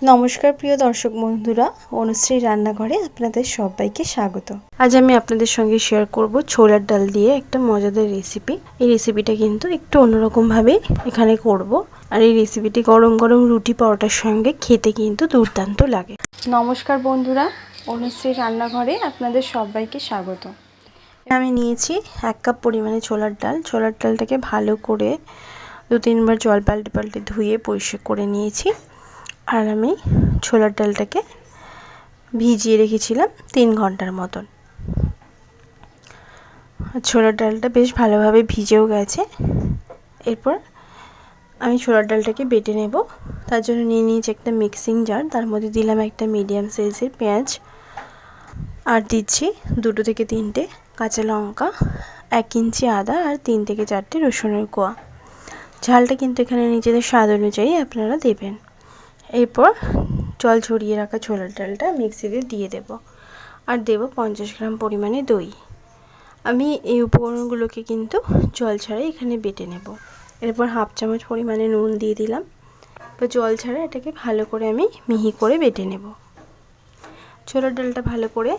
নমস্কার প্রিয় দর্শক বন্ধুরা, অনুশ্রী রান্নাঘরে আপনাদের সবাইকে স্বাগত। আজ আমি আপনাদের সঙ্গে শেয়ার করব ছোলার ডাল দিয়ে একটা মজাদার রেসিপি। এই রেসিপিটা কিন্তু একটু অন্যরকম ভাবে এখানে করব, আর এই রেসিপিটি গরম গরম রুটি পরোটার সঙ্গে খেতে কিন্তু দুর্দান্ত লাগে। নমস্কার বন্ধুরা, অনুশ্রী রান্নাঘরে আপনাদের সবাইকে স্বাগত। আমি নিয়েছি 1 কাপ পরিমাণে ছোলার ডাল। ছোলার ডালটাকে ভালো করে 2-3 বার জল পাল্টে পাল্টে ধুয়ে পরিষ্কার করে নিয়েছি। আর আমি ছোলার ডালটাকে ভিজিয়ে রেখেছিলাম 3 ঘন্টার মতন। ছোলার ডালটা বেশ ভালোভাবে ভিজেও গেছে। এরপর আমি ছোলার ডালটাকে বেটে নেব। তার জন্য নিয়ে নিয়েছি একটা মিক্সিং জার, তার মধ্যে দিলাম একটা মিডিয়াম সাইজের পেঁয়াজ, আর দিচ্ছি 2 থেকে 3টে কাঁচা লঙ্কা, 1 ইঞ্চি আদা, আর 3 থেকে 4টে রসুনের কোয়া। ঝালটা কিন্তু এখানে নিজেদের স্বাদ অনুযায়ী আপনারা দেবেন। এরপর জল ঝরিয়ে রাখা ছোলার ডালটা মিক্সিতে দিয়ে দেব, আর দেব 50 গ্রাম পরিমাণে দই। আমি এই উপকরণগুলোকে কিন্তু জল ছাড়াই এখানে বেটে নেব। এরপর 1/2 চামচ পরিমাণে নুন দিয়ে দিলাম। এবার জল ছাড়া এটাকে ভালো করে আমি মিহি করে বেটে নেব। ছোলার ডালটা ভালো করে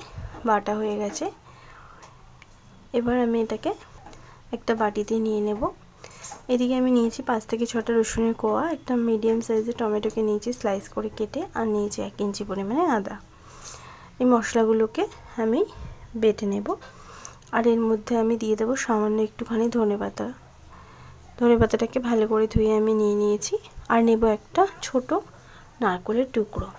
বাটা হয়ে গেছে। এবার আমি এটাকে একটা বাটিতে নিয়ে নেব। এদিকে আমি নিয়েছি 5 থেকে 6টা রসুনের কোয়া, একটা মিডিয়াম সাইজের টমেটোকে নিয়েছি স্লাইস করে কেটে, আর নিয়েছি 1 ইঞ্চি পরিমাণে আদা। এই মশলাগুলোকে আমি বেটে নেব। আর এর মধ্যে আমি দিয়ে দেবো সামান্য একটুখানি ধনেপাতা। ধনেপাতাটাকে ভালো করে ধুয়ে আমি নিয়ে নিয়েছি। আর নেব একটা ছোট নারকেলের টুকরো।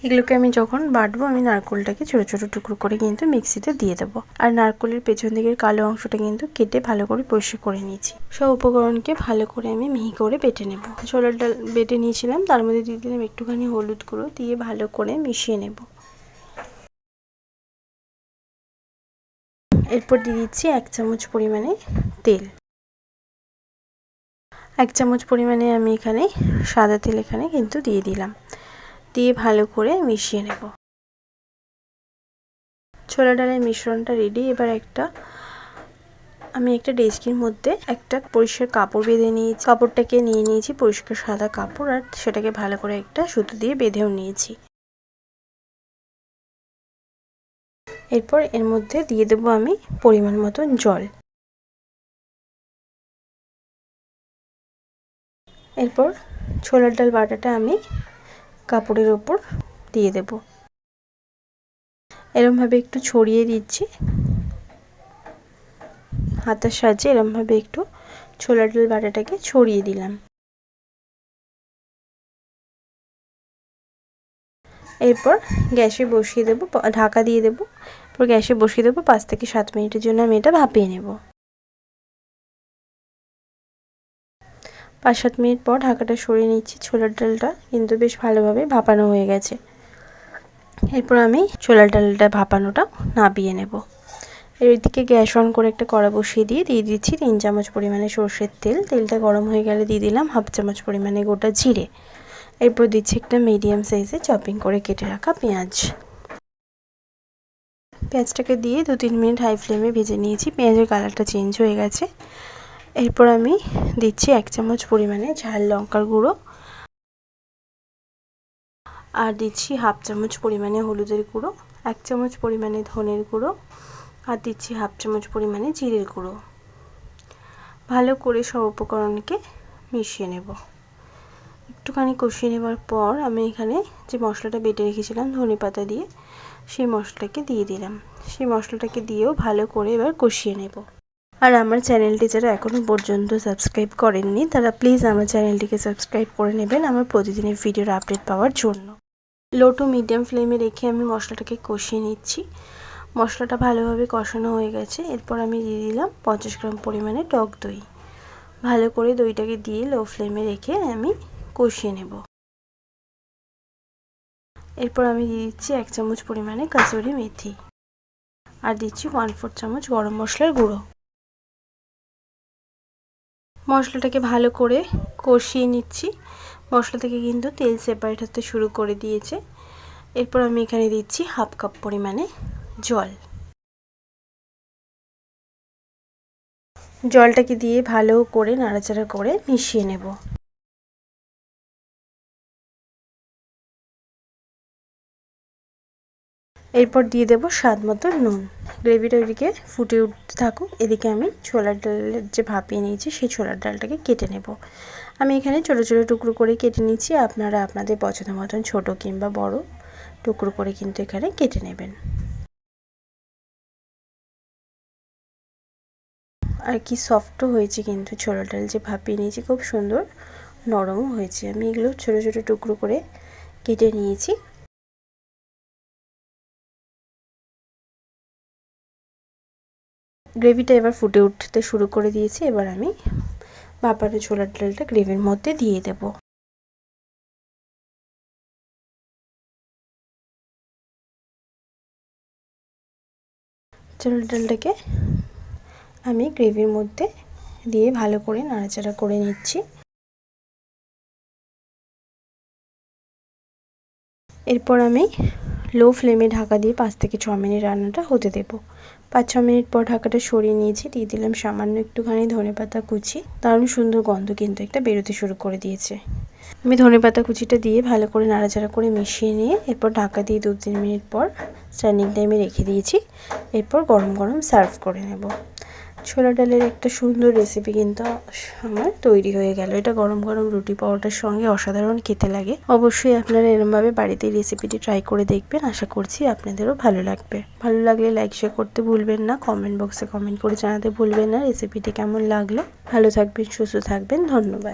এগুলোকে আমি যখন বাটবো আমি নারকেলটাকে ছোট ছোট টুকরো করে কিন্তু মিক্সিতে দিয়ে দেবো। আর নারকেলের পেছন দিকের কালো অংশটা কিন্তু কেটে ভালো করে পরিষ্কার করে নিয়েছি। সব উপকরণকে ভালো করে আমি মিহি করে বেটে নেব। ছোলার ডাল বেটে নিয়েছিলাম, তার মধ্যে দিয়ে দিলাম একটুখানি হলুদ গুঁড়ো, দিয়ে ভালো করে মিশিয়ে নেব। এরপর দিয়ে দিচ্ছি 1 চামচ পরিমাণে তেল। 1 চামচ পরিমাণে আমি এখানে সাদা তেল এখানে কিন্তু দিয়ে দিলাম, দিয়ে ভালো করে মিশিয়ে নেব। ছোলা ডালের মিশ্রণটা রেডি। এবার আমি একটা ডেচকির মধ্যে একটা পরিষ্কার কাপড় বেঁধে নিয়েছি। কাপড়টাকে নিয়ে নিয়েছি পরিষ্কার সাদা কাপড়, আর সেটাকে ভালো করে একটা সুতো দিয়ে বেঁধেও নিয়েছি। এরপর এর মধ্যে দিয়ে দেবো আমি পরিমাণ মতন জল। এরপর ছোলার ডাল বাটাটা আমি কাপড়ের ওপর দিয়ে দেব। এরমভাবে একটু ছড়িয়ে দিচ্ছি হাতের সাহায্যে, এরমভাবে একটু ছোলার ডাল বাটাটাকে ছড়িয়ে দিলাম। এরপর গ্যাসে বসিয়ে দেবো, ঢাকা দিয়ে দেবো। এরপর গ্যাসে বসিয়ে দেবো 5 থেকে 7 মিনিটের জন্য আমি এটা ভাপিয়ে নেব। 5-7 মিনিট পর ঢাকাটা সরিয়ে নিচ্ছি। ছোলার ডালটা কিন্তু বেশ ভালোভাবে ভাপানো হয়ে গেছে। এরপর আমি ছোলার ডালটা ভাপানোটা নাবিয়ে নেব। এদিকে গ্যাস অন করে একটা কড়া বসিয়ে দিয়ে দিচ্ছি 3 চামচ পরিমাণে সরষের তেল। তেলটা গরম হয়ে গেলে দিয়ে দিলাম 1/2 চামচ পরিমাণে গোটা জিরে। এরপর দিচ্ছি একটা মিডিয়াম সাইজে চপিং করে কেটে রাখা পেঁয়াজ। পেঁয়াজটাকে দিয়ে 2-3 মিনিট হাই ফ্লেমে ভেজে নিয়েছি। পেঁয়াজের কালারটা চেঞ্জ হয়ে গেছে। এরপর আমি দিচ্ছি 1 চামচ পরিমাণে ঝাল লঙ্কার গুঁড়ো, আর দিচ্ছি 1/2 চামচ পরিমাণে হলুদের গুঁড়ো, 1 চামচ পরিমাণে ধনের গুঁড়ো, আর দিচ্ছি 1/2 চামচ পরিমাণে জিরের গুঁড়ো। ভালো করে সব উপকরণকে মিশিয়ে নেব। একটুখানি কষিয়ে নেবার পর আমি এখানে যে মশলাটা বেটে রেখেছিলাম ধনেপাতা দিয়ে, সেই মশলাটাকে দিয়ে দিলাম। সেই মশলাটাকে দিয়েও ভালো করে এবার কষিয়ে নেব। আর আমার চ্যানেলটি যারা এখনও পর্যন্ত সাবস্ক্রাইব করেননি তারা প্লিজ আমার চ্যানেলটিকে সাবস্ক্রাইব করে নেবেন আমার প্রতিদিনের ভিডিওর আপডেট পাওয়ার জন্য। লো টু মিডিয়াম ফ্লেমে রেখে আমি মশলাটাকে কষিয়ে নিচ্ছি। মশলাটা ভালোভাবে কষানো হয়ে গেছে। এরপর আমি দিয়ে দিলাম 50 গ্রাম পরিমাণে টক দই। ভালো করে দইটাকে দিয়ে লো ফ্লেমে রেখে আমি কষিয়ে নেব। এরপর আমি দিয়ে দিচ্ছি 1 চামচ পরিমাণে কাসুরি মেথি, আর দিচ্ছি 1/4 চামচ গরম মশলার গুঁড়ো। মশলাটাকে ভালো করে কষিয়ে নিচ্ছি। মশলা থেকে কিন্তু তেল সেপারেট হতে শুরু করে দিয়েছে। এরপর আমি এখানে দিচ্ছি 1/2 কাপ পরিমাণে জল। জলটাকে দিয়ে ভালো করে নাড়াচাড়া করে মিশিয়ে নেব। এরপর দিয়ে দেব স্বাদ মতো নুন। গ্রেভিটা ওইদিকে ফুটে উঠতে থাকুক, এদিকে আমি ছোলার ডালের যে ভাপিয়ে নিয়েছি সেই ছোলার ডালটাকে কেটে নেব। আমি এখানে ছোটো ছোটো টুকরো করে কেটে নিচ্ছি, আপনারা আপনাদের পছন্দ মতন ছোটো কিংবা বড় টুকরো করে কিন্তু এখানে কেটে নেবেন। আর কি সফটও হয়েছে কিন্তু ছোলার ডাল যে ভাপিয়ে নিয়েছি, খুব সুন্দর নরমও হয়েছে। আমি এগুলো ছোটো ছোটো টুকরো করে কেটে নিয়েছি। গ্রেভিটা এবার ফুটে উঠতে শুরু করে দিয়েছি। এবার আমি ভাপানো ছোলার ডালটা গ্রেভির মধ্যে দিয়ে দেব। ছোলার ডালটাকে আমি গ্রেভির মধ্যে দিয়ে ভালো করে নাড়াচাড়া করে নিচ্ছি। এরপর আমি লো ফ্লেমে ঢাকা দিয়ে 5 থেকে 6 মিনিট রান্নাটা হতে দেব। 5-6 মিনিট পর ঢাকাটা সরিয়ে নিয়েছি, দিয়ে দিলাম সামান্য একটুখানি ধনেপাতা কুচি। দারুণ সুন্দর গন্ধ কিন্তু একটা বেরোতে শুরু করে দিয়েছে। আমি ধনেপাতা কুচিটা দিয়ে ভালো করে নাড়াচাড়া করে মিশিয়ে নিয়ে এরপর ঢাকা দিয়ে 2-3 মিনিট পর স্ট্যান্ডিং টাইমে রেখে দিয়েছি। এরপর গরম গরম সার্ভ করে নেব। ছোলা ডালের একটা সুন্দর রেসিপি কিন্তু আমার তৈরি হয়ে গেল। এটা গরম গরম রুটি পরোটার সঙ্গে অসাধারণ খেতে লাগে। অবশ্যই আপনারা এরমভাবে বাড়িতে রেসিপিটি ট্রাই করে দেখবেন, আশা করছি আপনাদেরও ভালো লাগবে। ভালো লাগলে লাইক শেয়ার করতে ভুলবেন না, কমেন্ট বক্সে কমেন্ট করে জানাতে ভুলবেন না রেসিপিটি কেমন লাগলো। ভালো থাকবেন, সুস্থ থাকবেন, ধন্যবাদ।